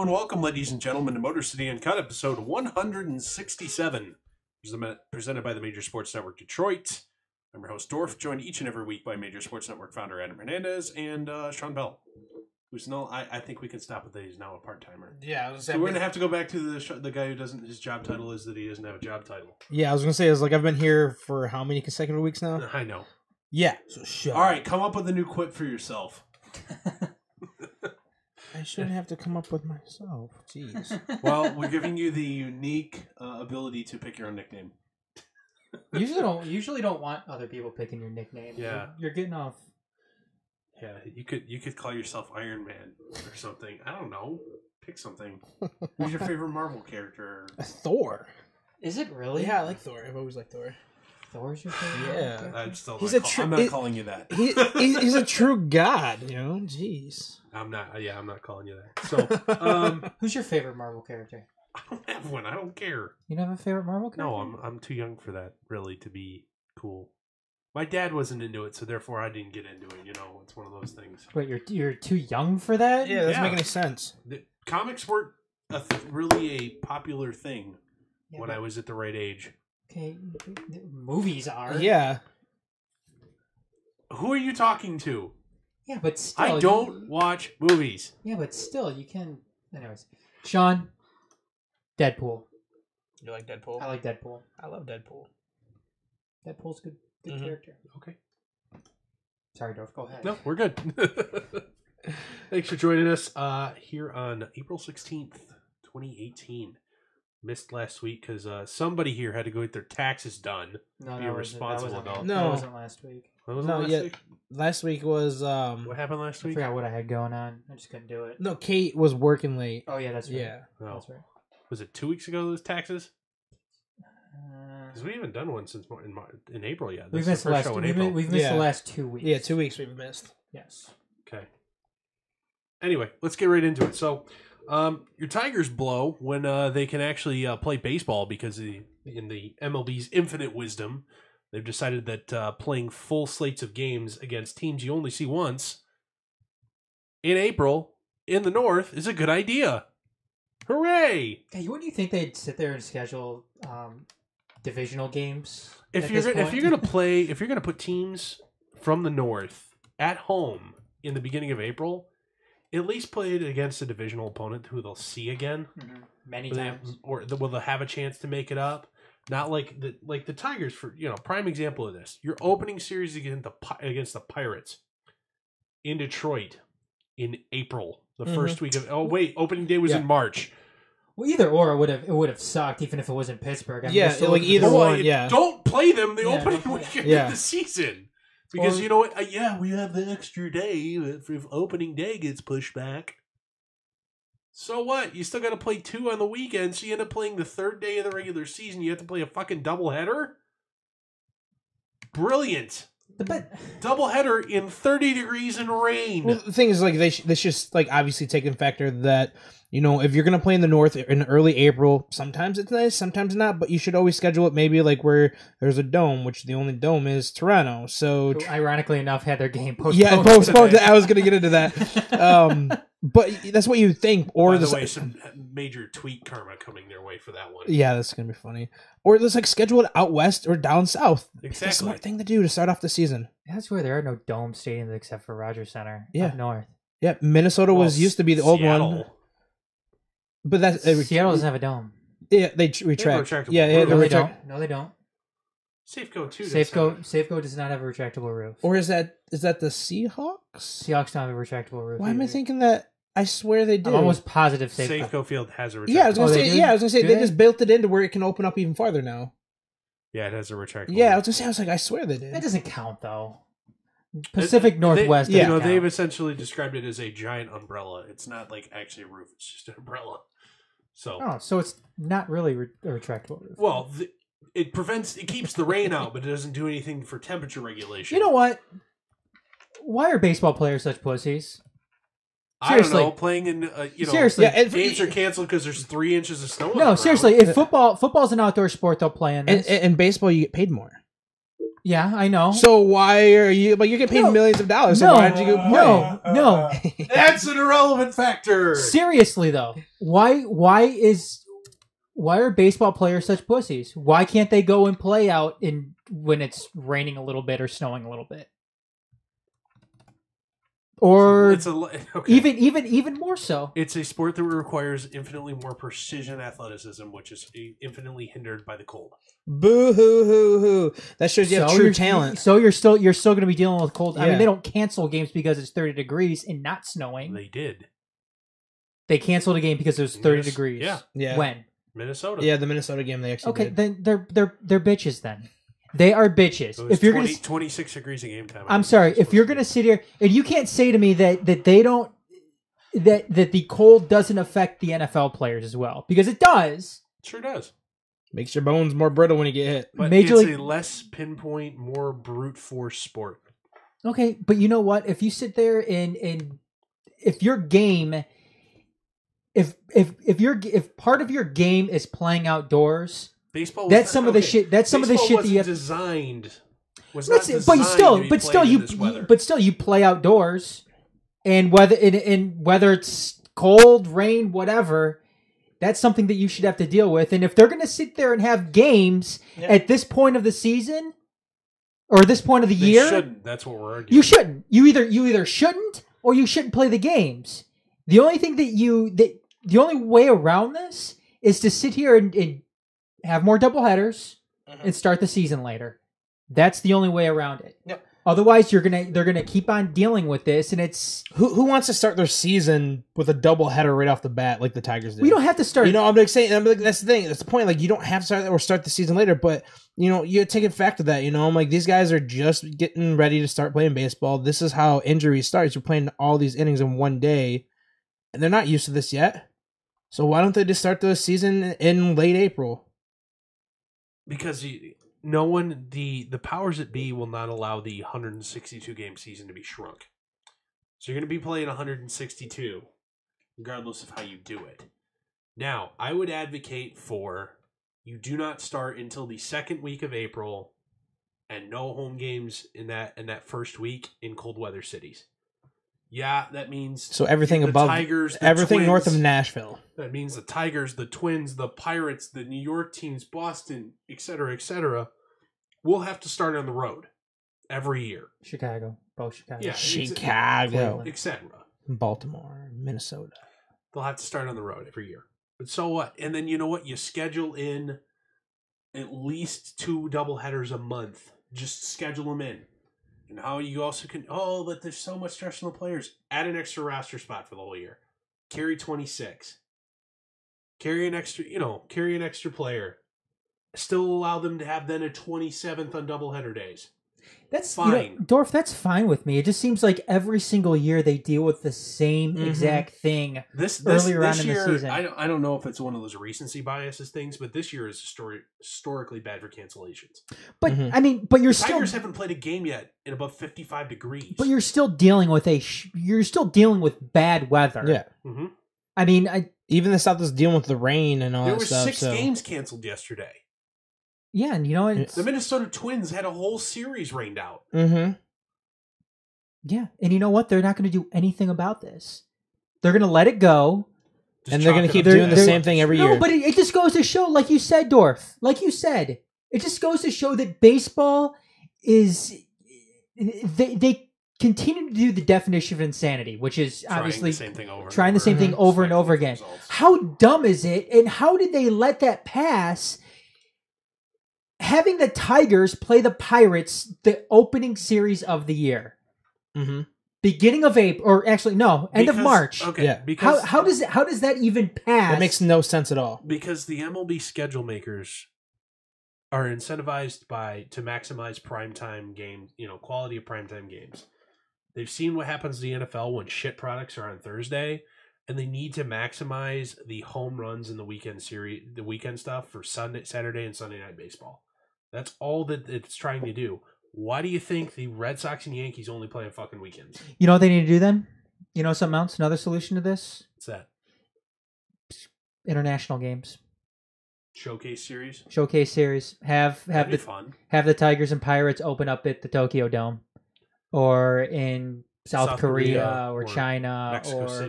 Hello and welcome, ladies and gentlemen, to Motor City Uncut, episode 167, presented by the Major Sports Network Detroit. I'm your host, Dorf, joined each and every week by Major Sports Network founder Adam Hernandez and Shawn Bell, who's I think we can stop with that. He's now a part-timer. Yeah, I was so we're going to have to go back to the guy who doesn't, his job title is that he doesn't have a job title. Yeah, I was going to say, it's like I've been here for how many consecutive weeks now? I know. Yeah, so shut All right, come up with a new quip for yourself. I shouldn't have to come up with myself. Jeez. Well, we're giving you the unique ability to pick your own nickname. Usually don't want other people picking your nickname. Yeah. You're getting off. Yeah, you could call yourself Iron Man or something. I don't know. Pick something. Who's your favorite Marvel character? Thor. Is it really? Yeah, I like Thor. I've always liked Thor. Thor's your favorite? Yeah. I'm not calling you that. He's a true god, you know? Jeez. I'm not calling you that. So, who's your favorite Marvel character? I don't have one. I don't care. You don't have a favorite Marvel character? No, I'm too young for that, really, to be cool. My dad wasn't into it, so therefore I didn't get into it. You know, it's one of those things. Wait, you're too young for that? Yeah, that doesn't make any sense. The comics weren't really a popular thing when I was at the right age. Okay, movies are. Yeah. Who are you talking to? Yeah, but still. I don't watch movies. Yeah, but still, you can. Anyways, Shawn, Deadpool. You like Deadpool? I like Deadpool. I love Deadpool. Deadpool's good character. Okay. Sorry, Dorf. Go ahead. No, we're good. Thanks for joining us here on April 16th, 2018. Missed last week because somebody here had to go get their taxes done. No, be a responsible adult. No, that wasn't last week. Week? Last week was what happened last week? I forgot what I had going on. I just couldn't do it. No, Kate was working late. Oh yeah, that's right. Yeah, that's right. Was it 2 weeks ago? Those taxes? Because we haven't done one since in April yet. We've missed the last. We've missed the last 2 weeks. Yeah, 2 weeks we've missed. Yes. Okay. Anyway, let's get right into it. So, your Tigers blow when they can actually play baseball because in the MLB's infinite wisdom, they've decided that playing full slates of games against teams you only see once in April in the North is a good idea. Hooray! Hey, wouldn't you think they'd sit there and schedule divisional games? If you're gonna put teams from the North at home in the beginning of April, at least play it against a divisional opponent who they'll see again many times, or will they have a chance to make it up? Not like the Tigers, for prime example of this. Your opening series against the Pirates in Detroit in April, the first week of opening day was in March. Well, either or it would have sucked even if it was in Pittsburgh. I mean, either one. Yeah, don't play them the opening weekend of the season. Because you know what? We have the extra day if opening day gets pushed back. So what? You still got to play 2 on the weekend, so you end up playing the 3rd day of the regular season. You have to play a fucking doubleheader? Brilliant. Doubleheader in 30 degrees and rain. Well, the thing is, like, they should obviously take in factor that, if you're going to play in the North in early April, sometimes it's nice, sometimes not, but you should always schedule it maybe like where there's a dome, which the only dome is Toronto. So, ironically enough, had their game postponed. Yeah, postponed. I was going to get into that. But that's what you think. Or by the way, some major tweet karma coming their way for that one. Yeah, that's going to be funny. Or let's schedule it out west or down south. Exactly. It's a smart thing to do to start off the season. That's where there are no dome stadiums except for Rogers Center up north. Yeah, Minnesota used to be the old one. But Seattle doesn't have a dome. Yeah, they retract. No, they don't. No, they don't. Safeco too. Safeco does not have a retractable roof. Or is that the Seahawks? Seahawks don't have a retractable roof. Why am I thinking that? I swear they do. I'm almost positive Safeco Field has a retractable. Yeah, I was gonna say they just built it into where it can open up even farther now. Yeah, it has a retractable. Yeah, I was like, I swear they did. That doesn't count though. Pacific Northwest. They've essentially described it as a giant umbrella. It's not like actually a roof; it's just an umbrella. So it's not really a retractable roof. Well, it keeps the rain out, but it doesn't do anything for temperature regulation. You know what? Why are baseball players such pussies? Seriously. I don't know. Playing in, seriously, games are canceled because there's 3 inches of snow. No, seriously. If football's an outdoor sport, they'll play in this. And baseball, you get paid more. Yeah, I know. So why are you? But you get paid millions of dollars. So why did you go play? No. That's an irrelevant factor. Seriously though, why are baseball players such pussies? Why can't they go and play out when it's raining a little bit or snowing a little bit? Or even more so. It's a sport that requires infinitely more precision athleticism, which is infinitely hindered by the cold. Boo hoo hoo hoo! That shows you have true talent. So you're still going to be dealing with cold. Yeah. I mean, they don't cancel games because it's 30 degrees and not snowing. They did. They canceled a game because it was 30 degrees. Yeah. When? Minnesota. Yeah, the Minnesota game they actually did. Then they're bitches then. They are bitches. If you're 26 degrees a game time. I'm sorry. If you're going to sit here and you can't say to me that they don't that the cold doesn't affect the NFL players as well, because it does. It sure does. Makes your bones more brittle when you get hit. But it's a less pinpoint, more brute force sport. Okay, but you know what? If you sit there and if your game, if part of your game is playing outdoors. Baseball. That's some of the shit. That's some of the shit that you have designed. But still, you play outdoors, and whether it's cold, rain, whatever, that's something that you should have to deal with. And if they're going to sit there and have games at this point of the season or this point of the year, shouldn't. That's what we're arguing. You shouldn't. You either shouldn't or you shouldn't play the games. The only thing the only way around this is to sit here and have more doubleheaders and start the season later. That's the only way around it. Yep. Otherwise, they're gonna keep on dealing with this, and it's who wants to start their season with a doubleheader right off the bat like the Tigers did. We don't have to start. I'm like that's the thing. That's the point. Like you don't have to start the season later, but you take it back to that. I'm like these guys are just getting ready to start playing baseball. This is how injury starts. You're playing all these innings in one day, and they're not used to this yet. So why don't they just start the season in late April? Because no one, the powers that be will not allow the 162 game season to be shrunk. So you're going to be playing 162, regardless of how you do it. Now, I would advocate for you do not start until the second week of April, and no home games in that first week in cold weather cities. Yeah, that means so everything above Tigers, everything Twins, north of Nashville. That means the Tigers, the Twins, the Pirates, the New York teams, Boston, etc., will have to start on the road every year. Chicago, both Chicago, yeah, Chicago, etc. Baltimore, Minnesota. They'll have to start on the road every year. But so what? And then you know what? You schedule in at least 2 doubleheaders a month. Just schedule them in. And how you also can, but there's so much stress on the players. Add an extra roster spot for the whole year. Carry 26. Carry an extra player. Still allow them to have then a 27th on doubleheader days. That's fine. Dorf, that's fine with me. It just seems like every single year they deal with the same exact thing earlier on in the season. I don't know if it's one of those recency biases things, but this year is historically bad for cancellations. But I mean, but you're still Tigers haven't played a game yet in above 55 degrees. But you're still dealing with bad weather. Yeah. Mm-hmm. I mean, even the South is dealing with the rain and all that stuff. There were 6 games canceled yesterday. Yeah, and the Minnesota Twins had a whole series rained out. Mm-hmm. Yeah, and you know what? They're not going to do anything about this. They're going to let it go. And they're going to keep doing the same thing every year. No, but it just goes to show, like you said, Dorf, like you said, it just goes to show that baseball is... They continue to do the definition of insanity, which is obviously trying the same thing over and over again. How dumb is it, and how did they let that pass... Having the Tigers play the Pirates the opening series of the year, beginning of April, or actually end of March. Okay, yeah. Because how does that even pass? That makes no sense at all. Because the MLB schedule makers are incentivized to maximize primetime games, quality of primetime games. They've seen what happens to the NFL when shit products are on Thursday, and they need to maximize the home runs in the weekend series, the weekend stuff for Saturday, and Sunday night baseball. That's all that it's trying to do. Why do you think the Red Sox and Yankees only play on fucking weekends? You know what they need to do then? You know something else? Another solution to this? What's that? International games. Showcase series. Have That'd be the fun. have the Tigers and Pirates open up at the Tokyo Dome, or in South Korea or China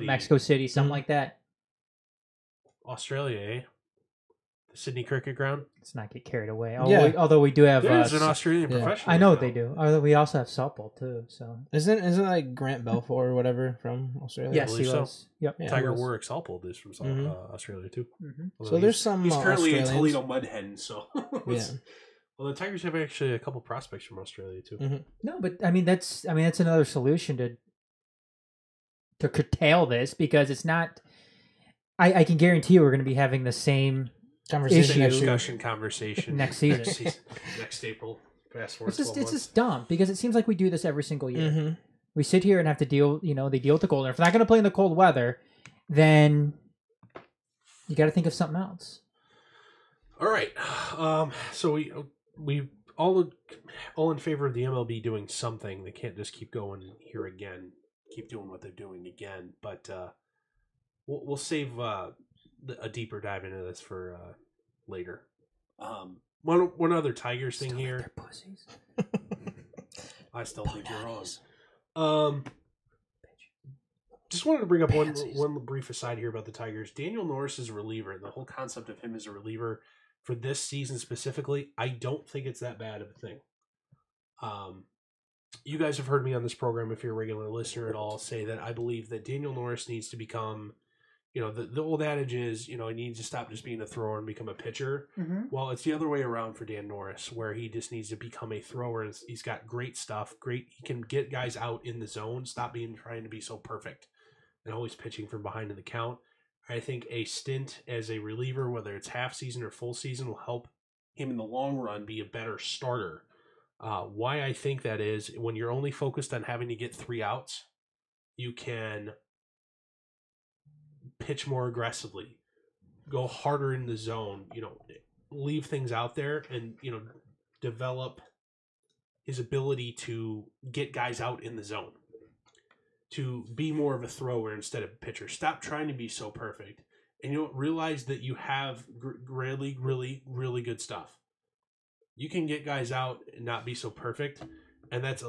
Mexico City, something like that. Australia, eh? The Sydney Cricket Ground. Let's not get carried away. Yeah. Although we do have. There's an Australian professional. I know now. they do. Although we also have softball too. So Isn't like Grant Belfour or whatever from Australia? yes, he believe so. was. Yep. Yeah, Tiger he was. Warwick Salpold is from Australia too. Mm-hmm. Although So there's some. he's currently in Australians. Toledo Mudhens, so Yeah. Well, the Tigers have actually a couple prospects from Australia too. Mm-hmm. No, but that's another solution to curtail this, because it's not. I can guarantee you we're going to be having the same Conversation issue conversation next season. next April. Fast forward. It's just dumb, because it seems like we do this every single year. Mm-hmm. We sit here and have to deal. They deal with the cold. And if they're not going to play in the cold weather, then you got to think of something else. All right. So we all in favor of the MLB doing something. They can't just keep going here again, keep doing what they're doing again. But we'll save a deeper dive into this for later. One other Tigers thing here. They're pussies. I still think you're wrong. Just wanted to bring up one brief aside here about the Tigers. Daniel Norris is a reliever, and the whole concept of him as a reliever for this season specifically, I don't think it's that bad of a thing. You guys have heard me on this program, if you're a regular listener at all, say that I believe that Daniel Norris needs to become, the old adage is, he needs to stop just being a thrower and become a pitcher. Mm-hmm. Well, it's the other way around for Dan Norris, where he just needs to become a thrower. And he's got great stuff. He can get guys out in the zone, stop trying to be so perfect and always pitching from behind in the count. I think a stint as a reliever, whether it's half season or full season, will help him in the long run be a better starter. Why I think that is, when you're only focused on having to get 3 outs, you can pitch more aggressively, go harder in the zone, leave things out there, and develop his ability to get guys out in the zone, to be more of a thrower instead of a pitcher. Stop trying to be so perfect, and you'll realize that you have really, really, really good stuff. You can get guys out and not be so perfect, and that's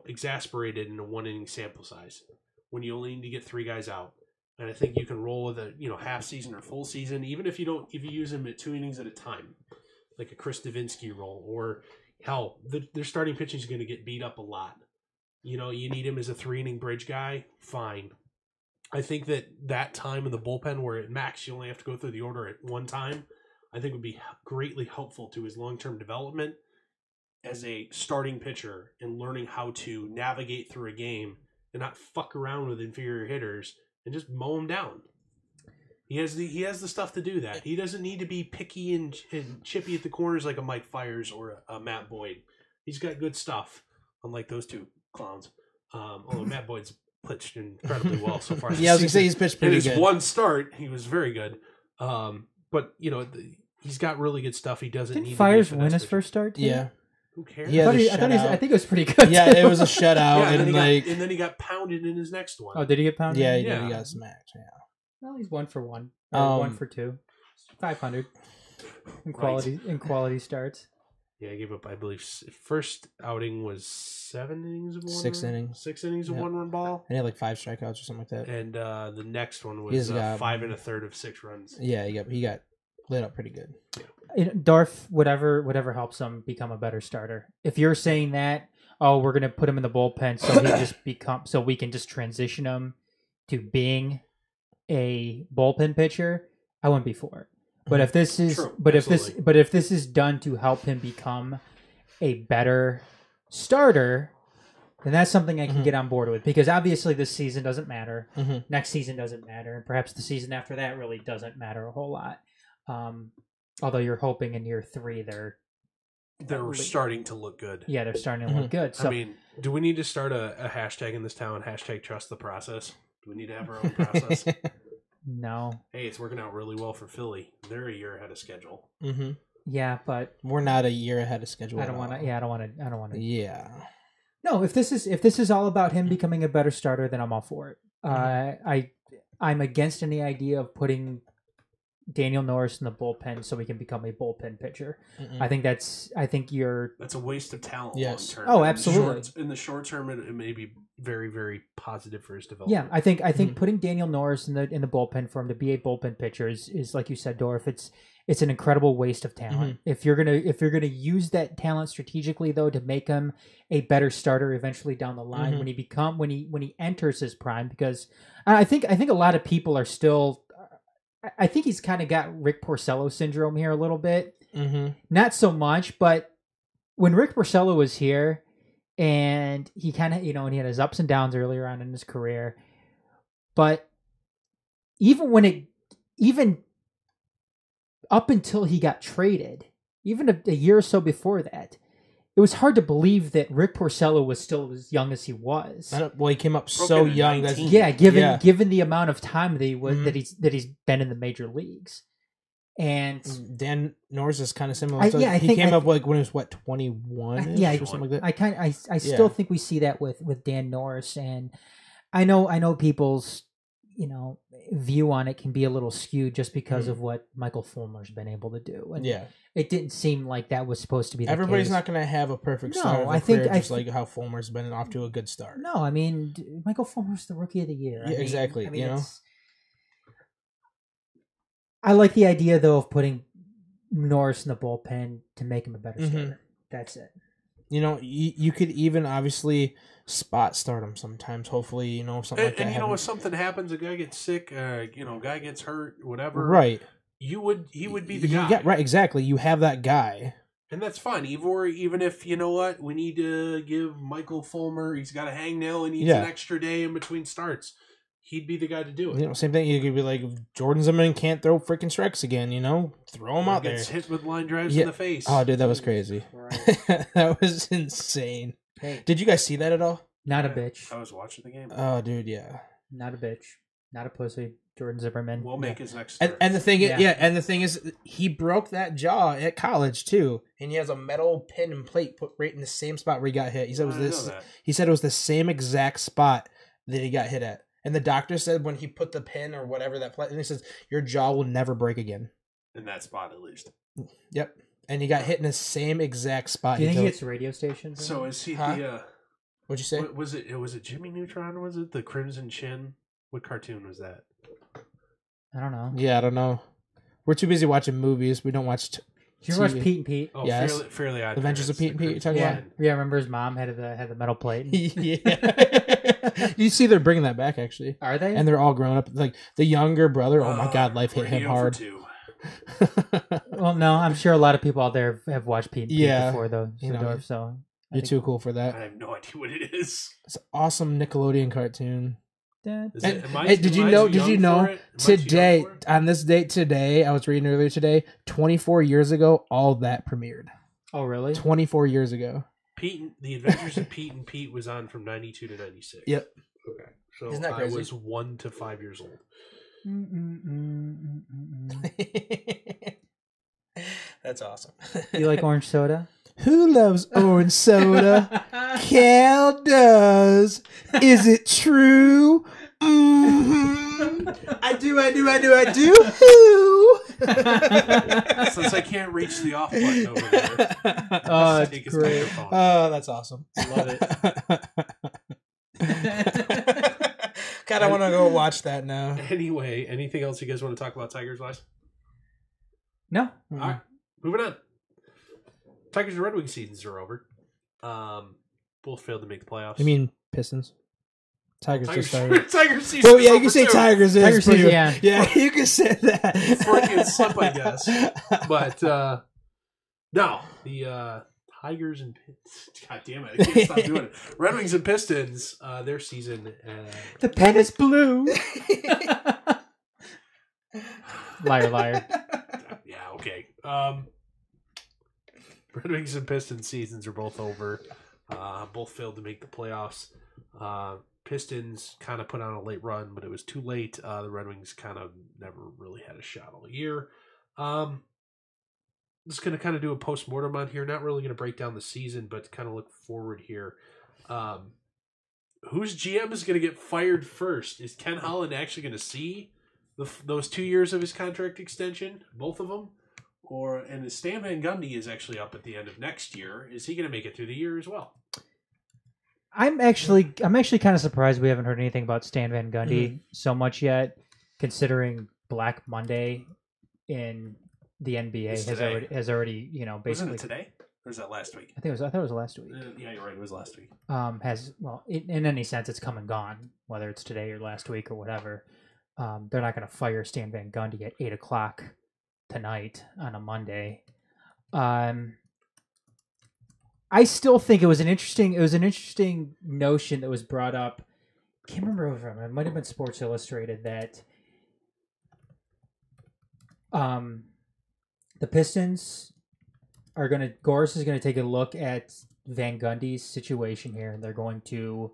exasperated in a 1-inning sample size when you only need to get 3 guys out. And I think you can roll with a half season or full season, even if you use them at 2 innings at a time, like a Chris Davinsky role, or hell, their starting pitching is going to get beat up a lot. You need him as a 3-inning bridge guy, fine. I think that time in the bullpen where at max you only have to go through the order at one time, I think would be greatly helpful to his long-term development as a starting pitcher and learning how to navigate through a game and not fuck around with inferior hitters and just mow them down. He has the stuff to do that. He doesn't need to be picky and chippy at the corners like a Mike Fiers or a Matt Boyd. He's got good stuff, unlike those two clowns. Although Matt Boyd's pitched incredibly well so far. Yeah, I was gonna say he's pitched pretty good. In his one start, he was very good. But he's got really good stuff. He doesn't need. Fiers win his first start? Too? Yeah. Who cares? I think it was pretty good. Yeah, too. it was a shutout, Yeah, and then he got pounded in his next one. Oh, did he get pounded? yeah, Yeah. he got smacked. Yeah. Well, he's 1 for 1. Or 1 for 2. 500 in quality starts. Yeah, I gave up. I believe first outing was 7 innings of 1. 6 innings. 6 innings of Yep. 1-run ball. And he had like 5 strikeouts or something like that. And the next one was He's got 5 1/3 of 6 runs. Yeah, he got lit up pretty good. Dorf, whatever helps him become a better starter. If you're saying that, we're gonna put him in the bullpen so we can just transition him to being a bullpen pitcher, I wouldn't be for it. But if this is True, if this is done to help him become a better starter, then that's something I can get on board with, because obviously this season doesn't matter. Mm-hmm. Next season doesn't matter, and perhaps the season after that really doesn't matter a whole lot. Although you're hoping in year 3 they're starting to look good. Yeah, they're starting to look good. So I mean, do we need to start a hashtag in this town? Hashtag trust the process. Do we need to have our own process? no. Hey, it's working out really well for Philly. They're a year ahead of schedule. Mm-hmm. Yeah, but We're not a year ahead of schedule. I don't want to. Yeah, I don't want to. Yeah. No, if this is all about him becoming a better starter, then I'm all for it. I'm against any idea of putting Daniel Norris in the bullpen so he can become a bullpen pitcher. Mm-mm. I think that's a waste of talent. Yes. Long term. Oh, absolutely. In the short term, it may be very, very positive for his Yeah, development. I think putting Daniel Norris in the bullpen for him to be a bullpen pitcher is like you said, Dorf. It's an incredible waste of talent. If you're gonna use that talent strategically, though, to make him a better starter eventually down the line when he enters his prime, because I think a lot of people are still. I think he's kind of got Rick Porcello syndrome here a little bit. Not so much, but when Rick Porcello was here, and he kind of and he had his ups and downs earlier on in his career, but even up until he got traded, even a year or so before that, it was hard to believe that Rick Porcello was still as young as he was. Well, he came up so young. Given the amount of time that he's been in the major leagues, and Dan Norris is kind of similar. I he came up like when he was 21, or something like that. I still think we see that with Dan Norris, and I know people's view on it can be a little skewed just because of what Michael Fulmer's been able to do. And it didn't seem like that was supposed to be the Everybody's case. not going to have a perfect start. Like how Fulmer's been off to a good start. No, I mean, Michael Fulmer's the rookie of the year. Exactly. I like the idea, though, of putting Norris in the bullpen to make him a better starter. That's it. You could even obviously spot start him sometimes. Hopefully, something like that. And if something happens, a guy gets sick, guy gets hurt, whatever. Right. He would be the guy. Yeah, right. Exactly. You have that guy, and that's fine. Even if we need to give Michael Fulmer, he's got a hangnail and needs an extra day in between starts. He'd be the guy to do it. Same thing. You could be like, if Jordan Zimmerman can't throw freaking strikes again, throw him out there. Gets hit with line drives in the face. Oh, dude, that was crazy. Right. That was insane. Hey. Did you guys see that at all? Not a bitch. I was watching the game. Oh, dude, yeah. Not a bitch. Not a pussy. Jordan Zimmerman. We'll make his next start. And the thing is, he broke that jaw at college too, and he has a metal pin and plate put right in the same spot where he got hit. He said it was the same exact spot that he got hit at. And the doctor said when he put the pin or whatever that plate, and he says your jaw will never break again. In that spot, at least. Yep. And he got hit in the same exact spot. Do you think he hits radio stations? So is he the? What'd you say? Was it Jimmy Neutron? Was it the Crimson Chin? What cartoon was that? I don't know. Yeah, I don't know. We're too busy watching movies. We don't watch. Did you ever watch Pete and Pete? Oh, yes. Fairly Odd Adventures of Pete and Pete. You're talking about? Yeah. Remember his mom had the metal plate. Yeah. You see, they're bringing that back actually. Are they? And they're all grown up. Like the younger brother. Oh my God, life hit him hard. Well, no, I'm sure a lot of people out there have watched Pete and Pete before, though. So you're too cool for that. I have no idea what it is. It's an awesome Nickelodeon cartoon. Did you know today, on this date today, I was reading earlier today, 24 years ago, all that premiered. Oh, really? 24 years ago. The Adventures of Pete and Pete was on from 92 to 96. Yep. Okay. So Isn't that crazy? I was 1 to 5 years old. That's awesome. You like orange soda? Who loves orange soda? Cal does. Is it true? Mm-hmm. I do. Who? Since I can't reach the off button over there. Oh, that's great. Oh, that's awesome. Love it. God, I want to go watch that now. Anyway, anything else you guys want to talk about Tigers-wise? No. All right, moving on. Tigers and Red Wings seasons are over. Both failed to make the playoffs. I mean, Pistons. Tigers just started. Tigers season. Oh yeah, you can say Tigers. Tigers season, yeah, you can say that. Freudian slip, I guess. But no, the Tigers and God damn it, I can't stop doing it. Red Wings and Pistons, their season. The pen is blue. Liar. Yeah, okay. Red Wings and Pistons seasons are both over. Both failed to make the playoffs. Pistons kind of put on a late run, but it was too late. The Red Wings kind of never really had a shot all year. Just going to kind of do a post-mortem on here. Not really going to break down the season, but kind of look forward here. Whose GM is going to get fired first? Is Ken Holland actually going to see those 2 years of his contract extension, both of them, and Stan Van Gundy is actually up at the end of next year. Is he going to make it through the year as well? I'm actually kind of surprised we haven't heard anything about Stan Van Gundy so much yet, considering Black Monday in the NBA has already basically. Wasn't it today? Or was that last week? I thought it was last week. Yeah, you're right. It was last week. In any sense, it's come and gone, whether it's today or last week or whatever. They're not going to fire Stan Van Gundy at 8:00 tonight on a Monday. I still think it was an interesting notion that was brought up. I can't remember who it might have been Sports Illustrated that the Pistons Goris is going to take a look at Van Gundy's situation here, and they're going to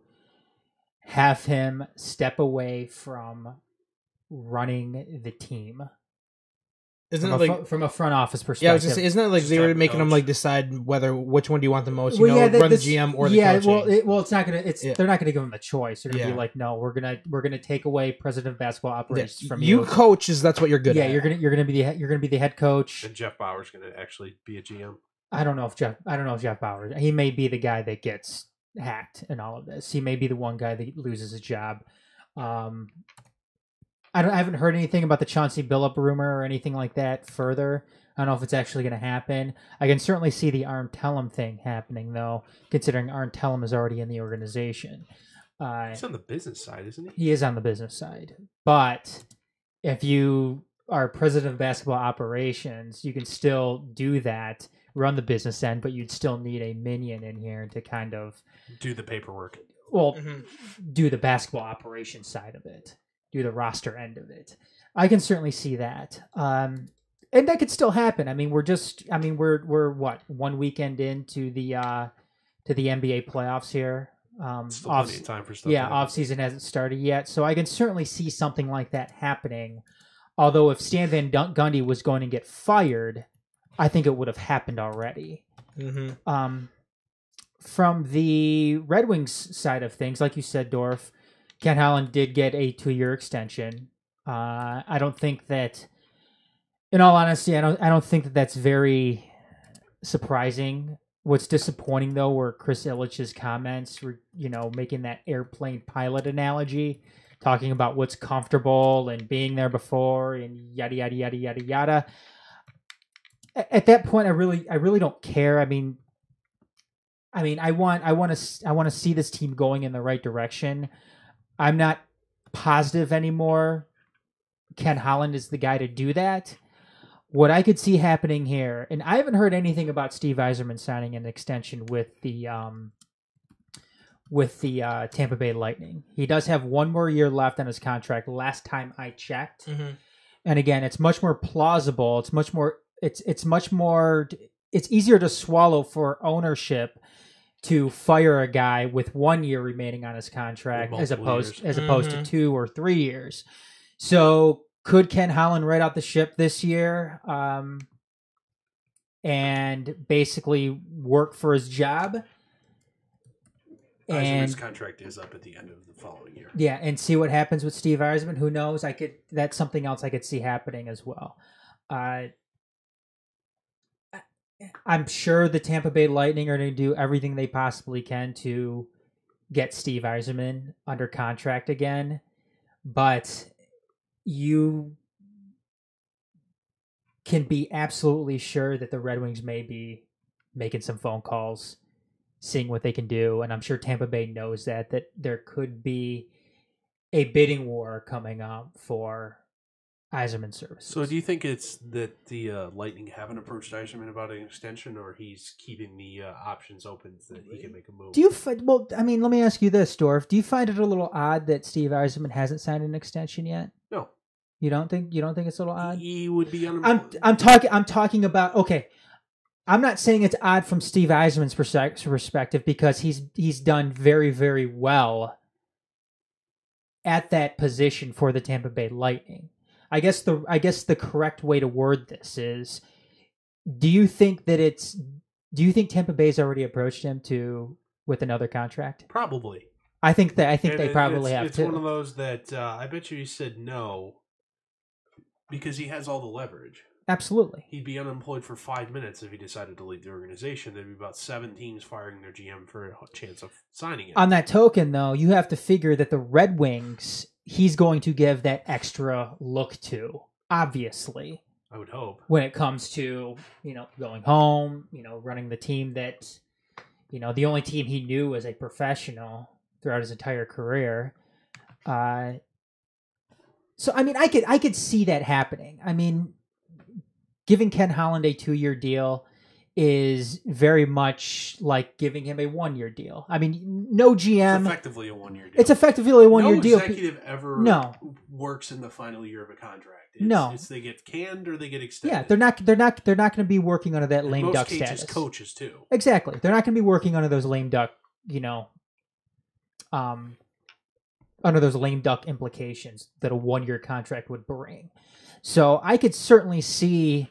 have him step away from running the team. Isn't it like from a front office perspective? Yeah, I was just saying, isn't it like they were making them like decide which one do you want the most? Well, run the GM or the coaching? Well, it's not gonna. They're not gonna give him a choice. They're gonna be like, no, we're gonna take away president of basketball operations from you. You coach that's what you're good at. Yeah, you're gonna be the head coach. And Jeff Bauer's gonna actually be a GM. I don't know if Jeff Bauer. He may be the guy that gets hacked in all of this. He may be the one guy that loses his job. I haven't heard anything about the Chauncey Billup rumor or anything like that further. I don't know if it's actually going to happen. I can certainly see the Arn Tellem thing happening, though, considering Arn Tellem is already in the organization. He's on the business side, isn't he? He is on the business side. But if you are president of basketball operations, you can still do that, run the business end, but you'd still need a minion in here to kind of... do the paperwork. Well, do the basketball operations side of it. Do the roster end of it. I can certainly see that. And that could still happen. I mean, we're what, 1 weekend into the NBA playoffs here. Still plenty of time for stuff. Yeah, offseason hasn't started yet. So I can certainly see something like that happening. Although if Stan Van Gundy was going to get fired, I think it would have happened already. From the Red Wings side of things, like you said, Dorf, Ken Holland did get a 2-year extension. I don't think that, in all honesty, I don't think that that's very surprising. What's disappointing though were Chris Ilitch's comments, making that airplane pilot analogy, talking about what's comfortable and being there before and yada yada yada yada yada. At that point, I really don't care. I mean, I want to see this team going in the right direction. I'm not positive anymore Ken Holland is the guy to do that. What I could see happening here, and I haven't heard anything about Steve Yzerman signing an extension with the Tampa Bay Lightning. He does have 1 more year left on his contract. Last time I checked, and again, it's much more plausible. It's easier to swallow for ownership to fire a guy with 1 year remaining on his contract as opposed to 2 or 3 years. So could Ken Holland ride out the ship this year and basically work for his job? Yzerman's contract is up at the end of the following year. Yeah, and see what happens with Steve Yzerman. Who knows? That's something else I could see happening as well. I'm sure the Tampa Bay Lightning are going to do everything they possibly can to get Steve Yzerman under contract again, but you can be absolutely sure that the Red Wings may be making some phone calls, seeing what they can do, and I'm sure Tampa Bay knows that there could be a bidding war coming up for Yzerman services. So do you think it's that the Lightning haven't approached Yzerman about an extension, or he's keeping the options open so that he can make a move? Let me ask you this, Dorf. Do you find it a little odd that Steve Yzerman hasn't signed an extension yet? No. You don't think it's a little odd? He would be I'm talking about, okay. I'm not saying it's odd from Steve Yzerman's perspective because he's done very, very well at that position for the Tampa Bay Lightning. I guess the correct way to word this is: do you think Tampa Bay's already approached him with another contract? Probably. I think they probably have it's too. It's one of those that I bet you he said no, Because he has all the leverage. Absolutely. He'd be unemployed for 5 minutes if he decided to leave the organization. There'd be about 7 teams firing their GM for a chance of signing him. On that token, though, you have to figure that the Red Wings, he's going to give that extra look to, obviously. I would hope. When it comes to, going home, running the team that, the only team he knew as a professional throughout his entire career. So, I mean, I could see that happening. I mean, giving Ken Holland a 2-year deal is very much like giving him a 1-year deal. I mean, no GM. It's effectively a 1-year deal. It's effectively a 1-year deal. No executive ever works in the final year of a contract. It's they get canned or they get extended. Yeah, they're not going to be working under that lame duck status. Most cases, coaches too. Exactly, they're not going to be working under those lame duck, under those lame duck implications that a 1-year contract would bring. So I could certainly see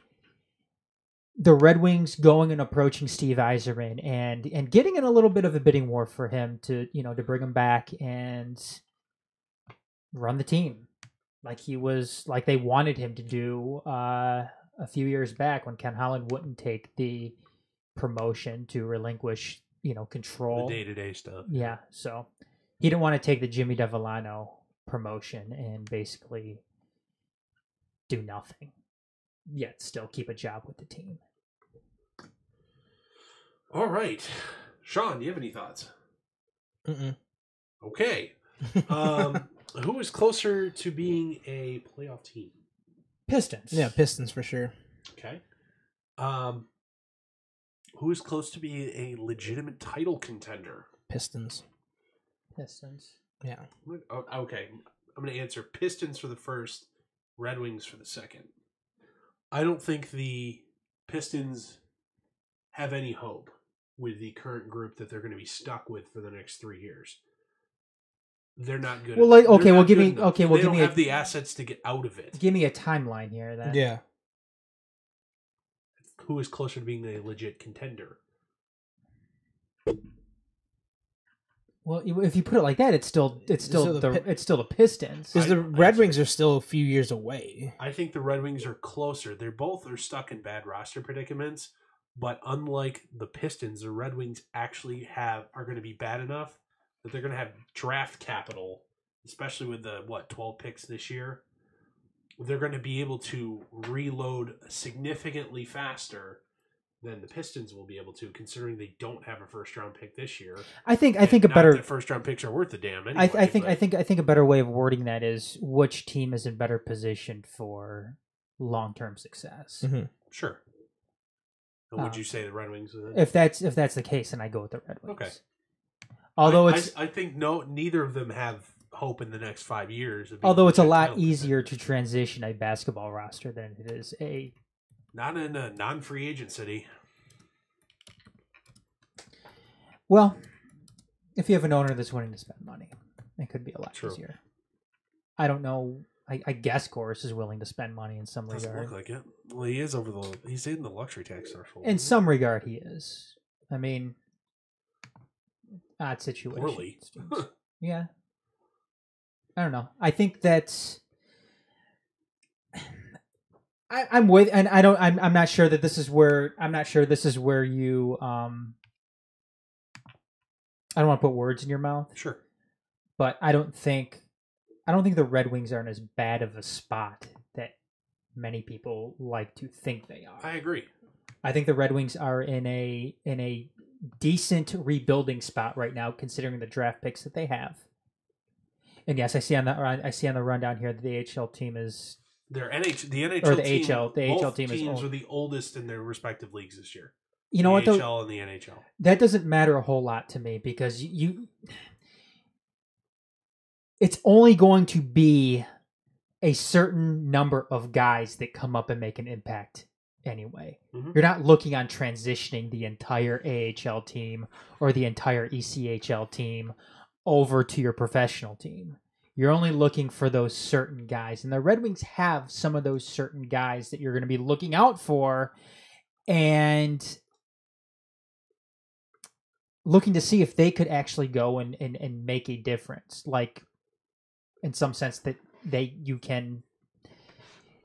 the Red Wings going and approaching Steve Yzerman and getting in a little bit of a bidding war for him to bring him back and run the team like they wanted him to do a few years back when Ken Holland wouldn't take the promotion to relinquish control, the day-to-day stuff. Yeah, so he didn't want to take the Jimmy DeVillano promotion and basically do nothing, yet still keep a job with the team. All right. Shawn, do you have any thoughts? Mm-mm. Okay. Who is closer to being a playoff team? Pistons. Yeah, Pistons for sure. Okay. Who is close to being a legitimate title contender? Pistons. Yeah. Okay. I'm going to answer Pistons for the first, Red Wings for the second. I don't think the Pistons have any hope with the current group that they're going to be stuck with for the next 3 years. They're not good. Well, they don't have the assets to get out of it. Give me a timeline here. Then. Yeah. Who is closer to being a legit contender? Well, if you put it like that, it's still the Pistons. Because the Red Wings are still a few years away. I think the Red Wings are closer. They're both stuck in bad roster predicaments, but unlike the Pistons, the Red Wings actually are going to be bad enough that they're going to have draft capital, especially with the 12 picks this year. They're going to be able to reload significantly faster than the Pistons will be able to, considering they don't have a first-round pick this year. I think a better first-round picks are worth a damn anyway. I think a better way of wording that is which team is in better position for long-term success. Mm-hmm. Sure. And would you say the Red Wings? If that's the case, then I go with the Red Wings. Okay. Although I think neither of them have hope in the next 5 years. Although it's a lot easier to transition a basketball roster than it is a. Not in a non-free agent city. Well, if you have an owner that's willing to spend money, it could be a lot easier. I don't know. I guess Goris is willing to spend money in some regard. Doesn't look like it. Well, he is he's in the luxury tax threshold. In some regard, he is. I mean, odd situation. Poorly. Yeah. I don't know. I think that's. I'm with, and I don't. I'm not sure that this is where. I'm not sure this is where you. I don't want to put words in your mouth. Sure. But I don't think the Red Wings are in as bad of a spot that many people like to think they are. I agree. I think the Red Wings are in a decent rebuilding spot right now, considering the draft picks that they have. And yes, I see on the rundown here that the AHL team is. The NHL or the team, AHL. The AHL team teams is old. are the oldest in their respective leagues this year. You know what? The AHL and the NHL. That doesn't matter a whole lot to me because it's only going to be a certain number of guys that come up and make an impact anyway. Mm-hmm. You're not looking on transitioning the entire AHL team or the entire ECHL team over to your professional team. You're only looking for those certain guys. And the Red Wings have some of those certain guys that you're going to be looking out for and looking to see if they could actually go and make a difference. Like, in some sense that you can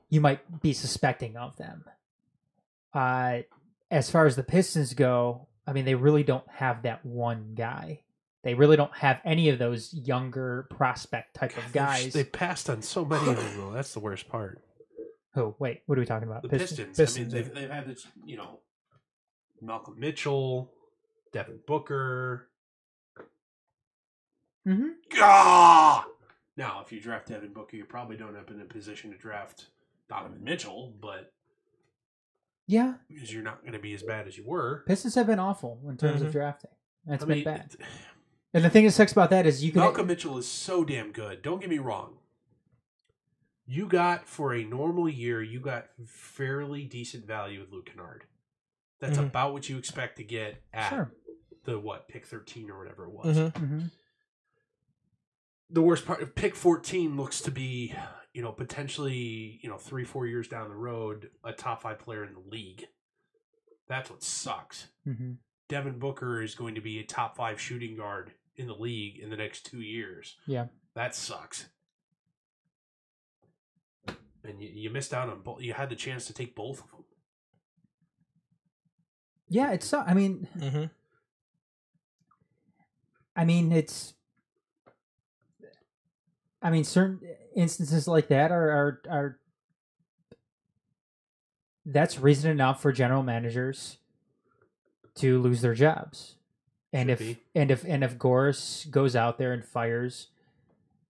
you might be suspecting of them. As far as the Pistons go, I mean, they really don't have that one guy. They really don't have any of those younger prospect type of guys. They passed on so many of them, though. That's the worst part. Oh, wait, what are we talking about? The Pistons. Pistons, I mean, they've had this, Malcolm Mitchell, Devin Booker. Mm-hmm. Gah! Now, if you draft Devin Booker, you probably don't end up in a position to draft Donovan Mitchell, but Yeah, because you're not going to be as bad as you were. Pistons have been awful in terms of Mhm. drafting. That's been bad. it- And the thing that sucks about that is you can Malcolm Mitchell is so damn good. Don't get me wrong. You got, for a normal year, you got fairly decent value with Luke Kennard. That's Mhm. about what you expect to get at Sure. the, pick 13 or whatever it was. Mhm. Mm-hmm. The worst part of pick 14 looks to be, potentially, 3-4 years down the road, a top 5 player in the league. That's what sucks. Mm-hmm. Devin Booker is going to be a top 5 shooting guard in the league in the next 2 years. Yeah. That sucks. And you missed out on both. You had the chance to take both of them. Yeah, it's. I mean, Mhm. it's. I mean, certain instances like that are that's reason enough for general managers to lose their jobs. And Should if be. if Goris goes out there and fires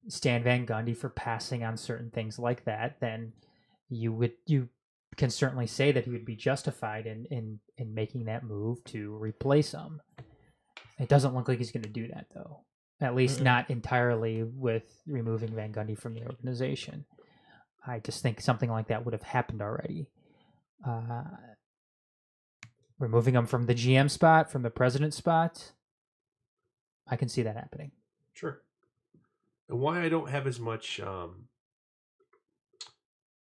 Stan Van Gundy for passing on certain things like that, then you can certainly say that he would be justified in making that move to replace him. It doesn't look like he's going to do that, though. At least Mm-mm. not entirely with removing Van Gundy from the organization. I just think something like that would have happened already. Removing him from the GM spot, from the president spot, I can see that happening. Sure. And why I don't have as much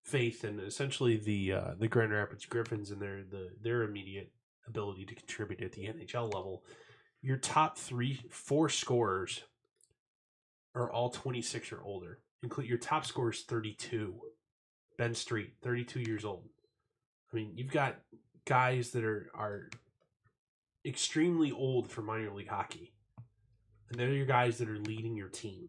faith in essentially the Grand Rapids Griffins and their immediate ability to contribute at the NHL level. Your top 4 scorers are all 26 or older. Include your top scorer is 32. Ben Street, 32 years old. I mean, you've got guys that are extremely old for minor league hockey. And they're your guys that are leading your team.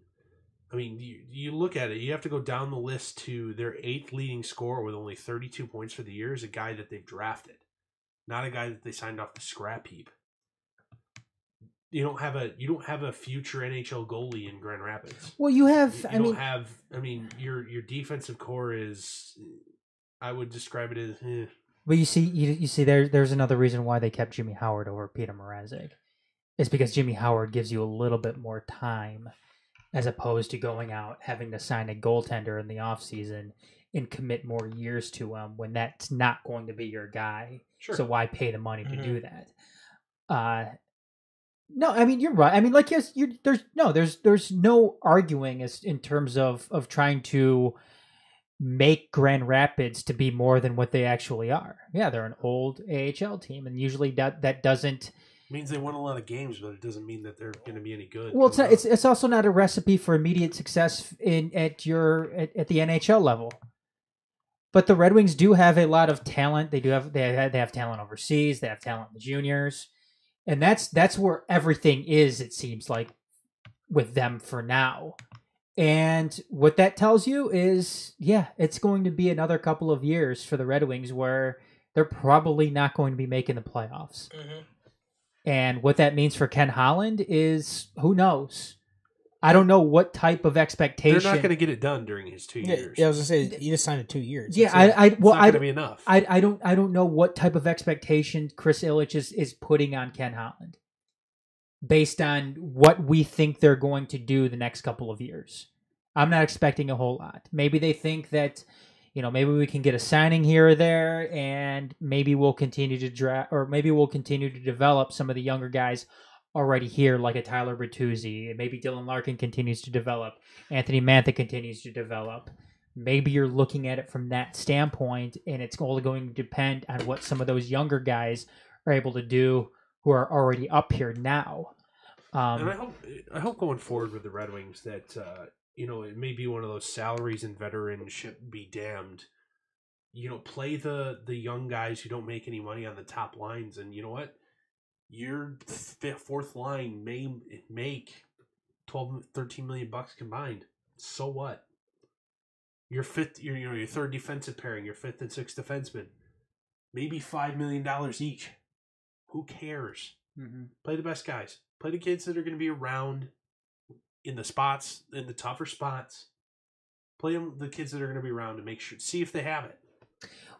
I mean, you look at it, you have to go down the list to their 8th leading scorer with only 32 points for the year is a guy that they've drafted, not a guy that they signed off the scrap heap. You don't have a future NHL goalie in Grand Rapids. Well, you have. Your defensive core is, I would describe it as. But you see, there's another reason why they kept Jimmy Howard over Peter Mrazek. It's because Jimmy Howard gives you a little bit more time, as opposed to going out having to sign a goaltender in the offseason and commit more years to him when that's not going to be your guy. Sure. So why pay the money to do that? No, I mean, you're right. I mean, like, yes, there's no arguing as in terms of trying to make Grand Rapids to be more than what they actually are. Yeah, they're an old AHL team, and usually that doesn't means they won a lot of games, but it doesn't mean that they're going to be any good. Well, it's also not a recipe for immediate success at the NHL level. But the Red Wings do have a lot of talent. They have talent overseas. They have talent in the juniors, and that's where everything is. It seems like with them for now. And what that tells you is, yeah, it's going to be another couple of years for the Red Wings where they're probably not going to be making the playoffs. Mhm. And what that means for Ken Holland is, who knows? I don't know what type of expectation. They're not going to get it done during his 2 years. Yeah, I was gonna say you just signed it 2 years. Yeah, That's it. It's not going to be enough. I don't know what type of expectation Chris Ilitch is putting on Ken Holland, based on what we think they're going to do the next couple of years. I'm not expecting a whole lot. Maybe they think that, maybe we can get a signing here or there, and maybe we'll continue to draft, or maybe we'll continue to develop some of the younger guys already here, like a Tyler Bertuzzi. Maybe Dylan Larkin continues to develop. Anthony Mantha continues to develop. Maybe you're looking at it from that standpoint, and it's only going to depend on what some of those younger guys are able to do who are already up here now. And I hope going forward with the Red Wings that it may be one of those salaries and veteranship be damned play the young guys who don't make any money on the top lines, and you know what? Your fourth line may make 12, 13 million bucks combined. So what? Your third defensive pairing, your fifth and sixth defenseman, maybe $5 million each. Who cares? Mm-hmm. Play the best guys. Play the kids that are going to be around in the spots, in the tougher spots. Play the kids that are going to be around and see if they have it.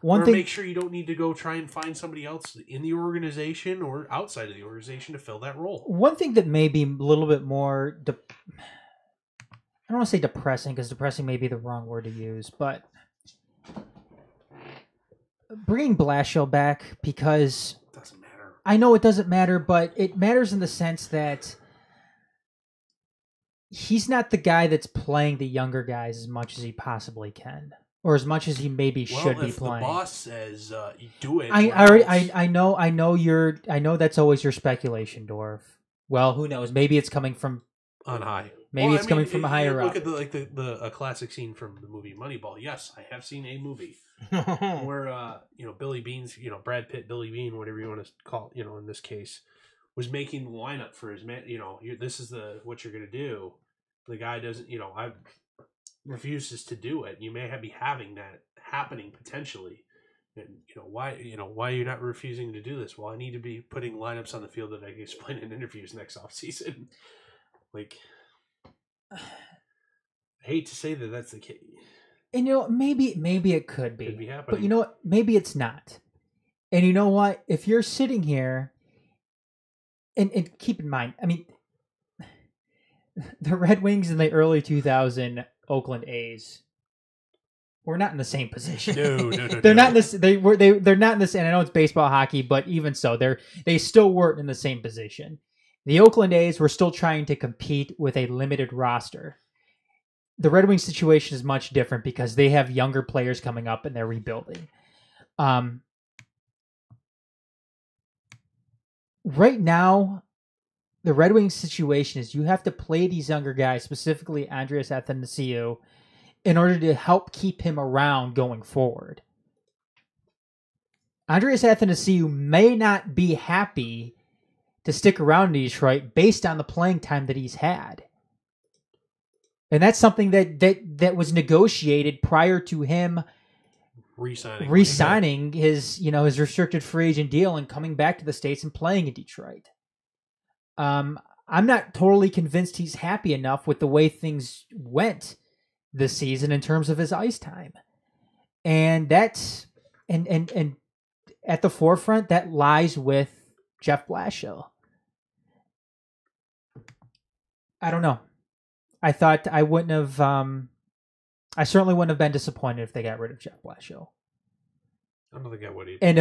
Make sure you don't need to go try and find somebody else in the organization or outside of the organization to fill that role. One thing that may be a little bit more, I don't want to say depressing, because depressing may be the wrong word to use, but bringing Blashill back, because doesn't matter. I know it doesn't matter, but it matters in the sense that he's not the guy that's playing the younger guys as much as he possibly can. Or as much as he maybe should be playing. The boss says you do it. I know that's always your speculation, Dorf. Well, who knows? Maybe it's coming from on high. Maybe it's coming from a higher up. Look at a classic scene from the movie Moneyball. Yes, I have seen a movie where Billy Bean's Brad Pitt, Billy Bean, whatever you want to call in this case, was making the lineup for his man. This is what you're going to do. The guy doesn't. Refuses to do it. You may be having that happening potentially, and why are you not refusing to do this? Well, I need to be putting lineups on the field that I can explain in interviews next offseason. Like, I hate to say that that's the case. And maybe it could be. Could be happening. But you know what? Maybe it's not. And you know what? If you're sitting here, and keep in mind, I mean, the Red Wings in the early 2000 Oakland A's were not in the same position. No. They're not in this. They're not in this. And I know it's baseball, hockey, but even so, they still weren't in the same position. The Oakland A's were still trying to compete with a limited roster. The Red Wings situation is much different because they have younger players coming up and they're rebuilding. Right now, the Red Wings situation is you have to play these younger guys, specifically Andreas Athanasiou, in order to help keep him around going forward. Andreas Athanasiou may not be happy to stick around in Detroit based on the playing time that he's had. And that's something that was negotiated prior to him re-signing his restricted free agent deal and coming back to the States and playing in Detroit. I'm not totally convinced he's happy enough with the way things went this season in terms of his ice time. And that's and at the forefront that lies with Jeff Blashill. I don't know. I thought I wouldn't have I certainly wouldn't have been disappointed if they got rid of Jeff Blashill. I don't think I would either. And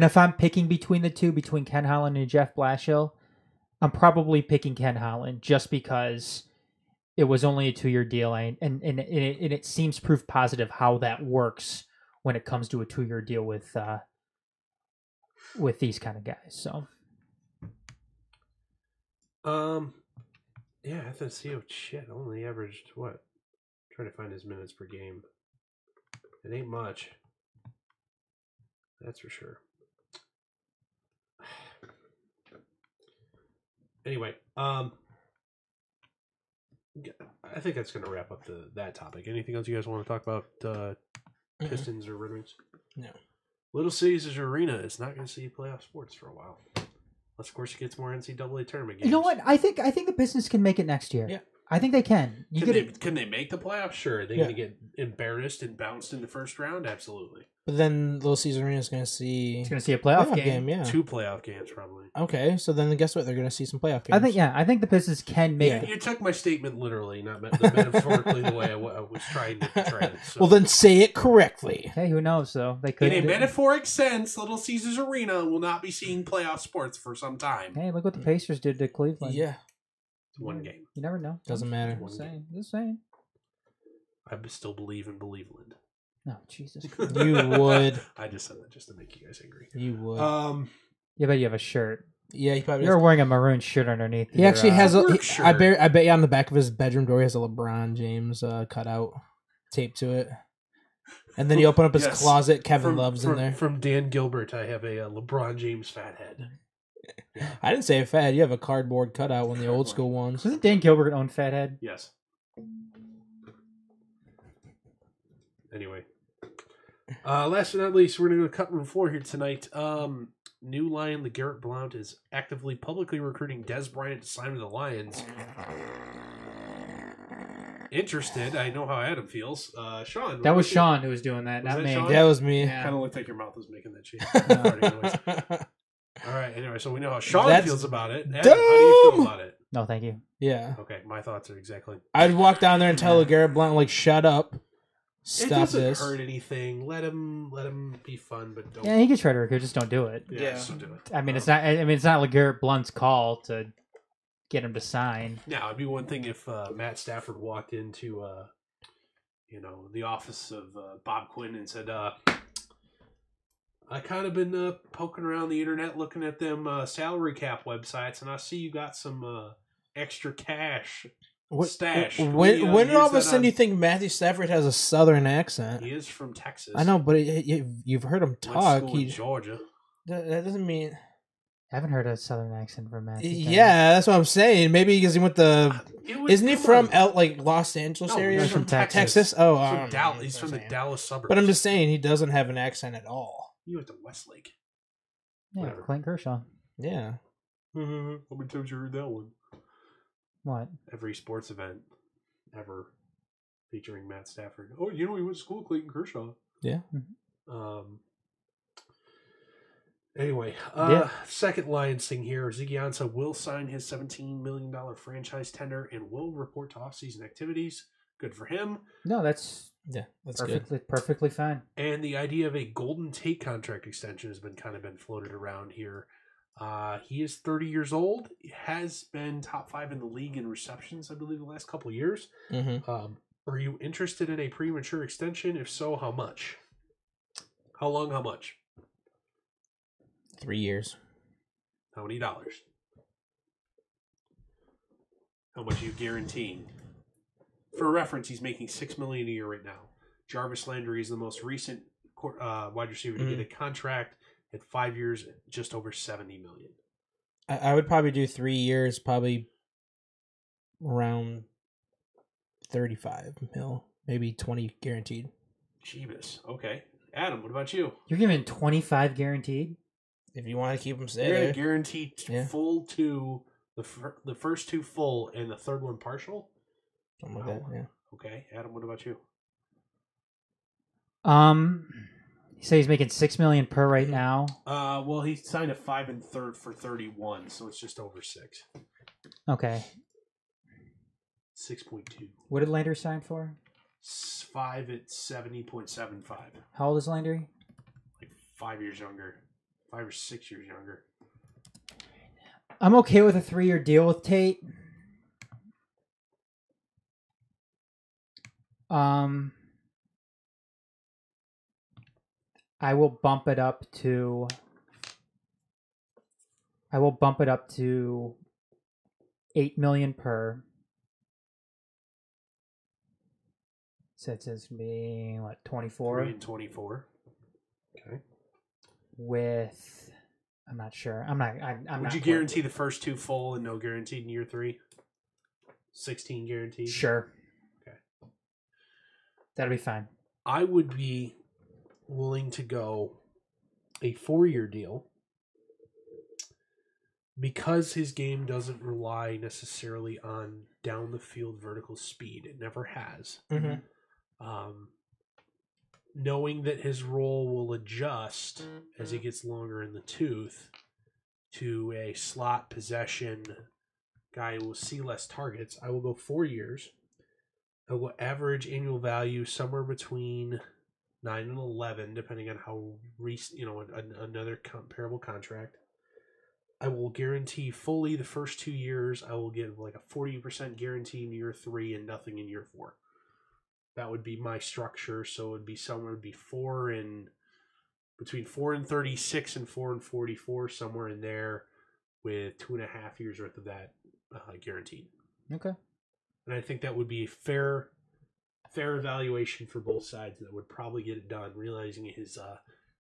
if I'm picking between the two, between Ken Holland and Jeff Blashill, I'm probably picking Ken Holland just because it was only a 2-year deal, and it seems proof positive how that works when it comes to a 2-year deal with these kind of guys. So, yeah, Athanasiou, only averaged what? Trying to find his minutes per game. It ain't much. That's for sure. Anyway, I think that's going to wrap up that topic. Anything else you guys want to talk about Pistons or Red Wings? No. Little Caesars Arena is not going to see playoff sports for a while. Unless, of course, you get some more NCAA tournament games. You know what? I think the Pistons can make it next year. Yeah. I think they can. Can they make the playoffs? Sure. Are they going to get embarrassed and bounced in the first round? Absolutely. But then Little Caesars Arena is going to see... It's going to see a playoff game. Yeah. 2 playoff games, probably. Okay, so then guess what? They're going to see some playoff games. I think the Pistons can make it. You took my statement literally, not metaphorically the way I was trying to portray it. So. Well, then say it correctly. Hey, who knows, though? They could. In a metaphoric sense, Little Caesars Arena will not be seeing playoff sports for some time. Hey, look what the Pacers did to Cleveland. Yeah. It's 1 game. You never know. Doesn't matter. Just saying. I still believe in Believeland. No, Jesus. You would. I just said that just to make you guys angry. You would. Yeah, but you have a shirt. Yeah, he probably You're wearing a maroon shirt underneath. He actually has a. Shirt. I bet you on the back of his bedroom door he has a LeBron James cutout taped to it. And then you open up his Yes. closet. Kevin Love's in there. From Dan Gilbert, I have a LeBron James fat head. I didn't say a fad. You have a cardboard cutout, one of the old school ones. Doesn't Dan Gilbert own Fathead? Yes. Anyway. Last but not least, we're going to go to cut room floor here tonight. New Lion LeGarrette Blount is actively publicly recruiting Des Bryant to sign with the Lions. Interested. I know how Adam feels. Shawn. That was Shawn who was doing that, Was not that me. Shawn? That was me. Yeah. Kind of looked like your mouth was making that shape. All right. Anyway, so we know how Shawn feels about it. Adam, how do you feel about it? No, thank you. Yeah. Okay, my thoughts are exactly. I'd walk down there and tell LeGarrette Blount, like, shut up. It Stop doesn't this. hurt anything. Let him be fun, but don't. Yeah, he can try to recruit, just don't do it. Yeah, just don't do it. I mean, it's not LeGarrette Blunt's call to get him to sign. Now, it'd be one thing if Matt Stafford walked into, the office of Bob Quinn and said, I kind of been poking around the internet looking at them salary cap websites, and I see you got some extra cash stash. When all of a sudden you think Matthew Stafford has a southern accent? He is from Texas. I know, but you've heard him Went to talk. school in Georgia. That doesn't mean... I haven't heard a southern accent from Matt. Yeah, that's what I'm saying. Maybe because he went to... Isn't he from Los Angeles No, area? he's from Texas. Texas? Oh, He's I from, don't know. Dallas. He's from the Dallas suburbs. But I'm just saying, he doesn't have an accent at all. You went to Westlake. Yeah, Whatever. Clayton Kershaw. Yeah. How many times you heard that one? What? Every sports event ever featuring Matt Stafford. Oh, he went to school with Clayton Kershaw. Yeah. Anyway, Yeah. second Lions thing here. Ziggy Ansah will sign his $17 million franchise tender and will report to offseason activities. Good for him. No, that's That's good. perfectly fine. And the idea of a Golden Tate contract extension has been floated around here. He is 30 years old. He has been top 5 in the league in receptions, I believe, the last couple of years. Mm-hmm. Are you interested in a premature extension? If so, how much? How long? How much? 3 years. How many dollars? How much are you guaranteeing? For reference, he's making $6 million a year right now. Jarvis Landry is the most recent wide receiver to get a contract at 5 years, just over $70 million. I would probably do 3 years, probably around 35 mil, maybe 20 guaranteed. Jeebus. Okay. Adam, what about you? You're giving 25 guaranteed? If you want to keep them You're going there. to guarantee Yeah. full to the first 2 full and the third one partial? Something like that, yeah. Okay. Adam, what about you? You say he's making $6 million per right now. Well, he signed a 5 and third for 31, so it's just over 6. Okay. 6.2. What did Landry sign for? 5 at 70.75. How old is Landry? Like 5 years younger. 5 or 6 years younger. I'm okay with a 3-year deal with Tate. I will bump it up to $8 million per. So it says me what 24 3 and 24. Okay. with. I'm not sure. I'm not. Would you guarantee the first 2 full and no guaranteed in year 3? 16 guaranteed? Sure. Okay. That'll be fine. I would be willing to go a 4-year deal because his game doesn't rely necessarily on down the field vertical speed. It never has. Mm-hmm. Knowing that his role will adjust as he gets longer in the tooth to a slot possession guy who will see less targets, I will go 4 years. I will average annual value somewhere between 9 and 11, depending on how another comparable contract. I will guarantee fully the first 2 years. I will give like a 40% guarantee in year 3 and nothing in year 4. That would be my structure. So it would be somewhere between 4 and 36 and 4 and 44, somewhere in there, with 2.5 years worth of that guaranteed. Okay. And I think that would be a fair fair evaluation for both sides that would probably get it done, realizing his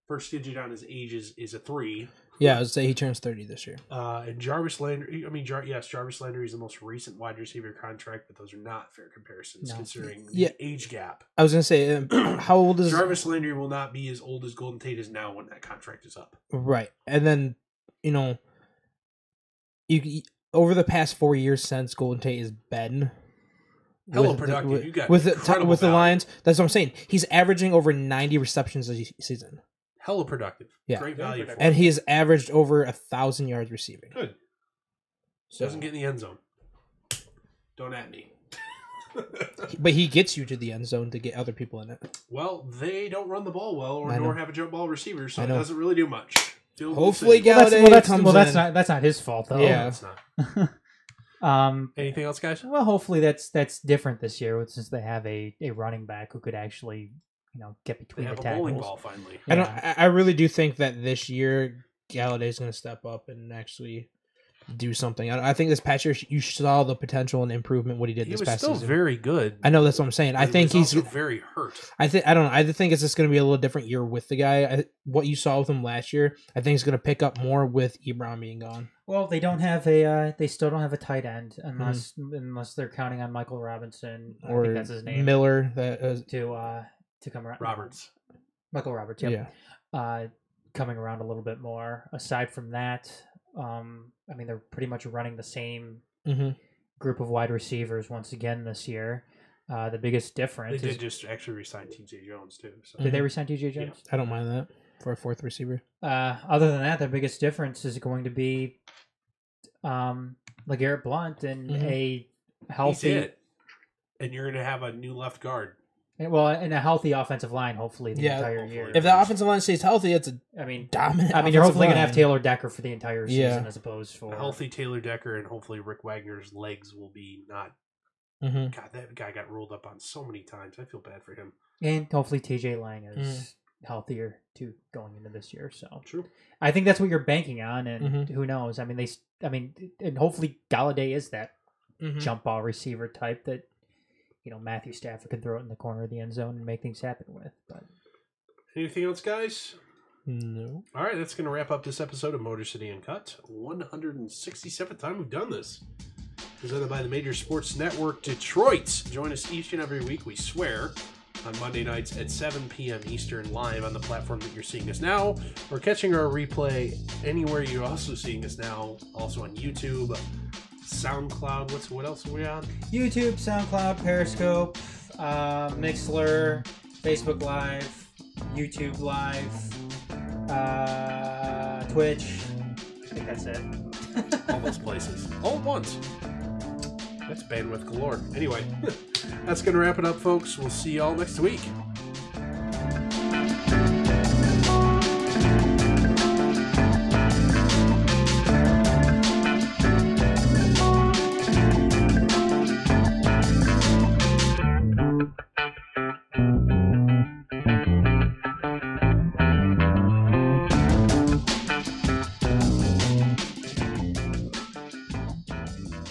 first digit on his age is a 3. Yeah, I would say he turns 30 this year. And Jarvis Landry, yes, Jarvis Landry is the most recent wide receiver contract, but those are not fair comparisons considering the age gap. I was going to say, how old is... Jarvis Landry will not be as old as Golden Tate is now when that contract is up. Right. And then, you over the past 4 years since Golden Tate has been... Hella productive. You got with the Lions. That's what I'm saying. He's averaging over 90 receptions a season. Hella productive. Yeah. Great value. And he has averaged over 1,000 yards receiving. Good. So. Doesn't get in the end zone. Don't at me. But he gets you to the end zone to get other people in it. Well, they don't run the ball well, nor have a jump ball receiver, so it doesn't really do much. Hopefully, Galladay that's not his fault though. Yeah, it's not. Anything else, guys? Well, hopefully that's different this year, since they have a running back who could actually get between the tackles. A bowling ball finally. Yeah. I really do think that this year Galladay is going to step up and actually do something. I think this past year you saw the potential and improvement what he did this past season. He was still very good. I know, that's what I'm saying. I think he's also very hurt. I don't know. I think it's just going to be a little different year with the guy. What you saw with him last year, I think he's going to pick up more with Ebron being gone. Well, they don't have they still don't have a tight end unless they're counting on Michael Robinson, or I think that's his name, Miller, to come around. Michael Roberts, yep. Yeah. Coming around a little bit more. Aside from that, they're pretty much running the same group of wide receivers once again this year. The biggest difference they did just actually resign T.J. Jones too. So. Did they resign T.J. Jones? Yeah. I don't mind that for a fourth receiver. Other than that, the biggest difference is going to be LeGarrette Blount and a healthy. He's it. And you're going to have a new left guard. And a healthy offensive line, hopefully, the entire year. If the offensive line stays healthy, it's dominant. You're hopefully going to have Taylor Decker for the entire season, as opposed to a healthy Taylor Decker, and hopefully Rick Wagner's legs will be not. God, that guy got rolled up on so many times. I feel bad for him. And hopefully TJ Lang is healthier too going into this year. So true. I think that's what you're banking on, and who knows? And hopefully Galladay is that jump ball receiver type that. Matthew Stafford could throw it in the corner of the end zone and make things happen with. But anything else, guys? No. All right, that's going to wrap up this episode of Motor City Uncut. 167th time we've done this. Presented by the Major Sports Network Detroit. Join us each and every week, we swear, on Monday nights at 7 p.m. Eastern, live on the platform that you're seeing us now, or catching our replay anywhere you're also seeing us now, also on YouTube, SoundCloud. What else are we on? YouTube, SoundCloud, Periscope, Mixler, Facebook Live, YouTube Live, Twitch. I think that's it. All those places. All at once. That's bandwidth galore. Anyway, that's going to wrap it up, folks. We'll see y'all next week.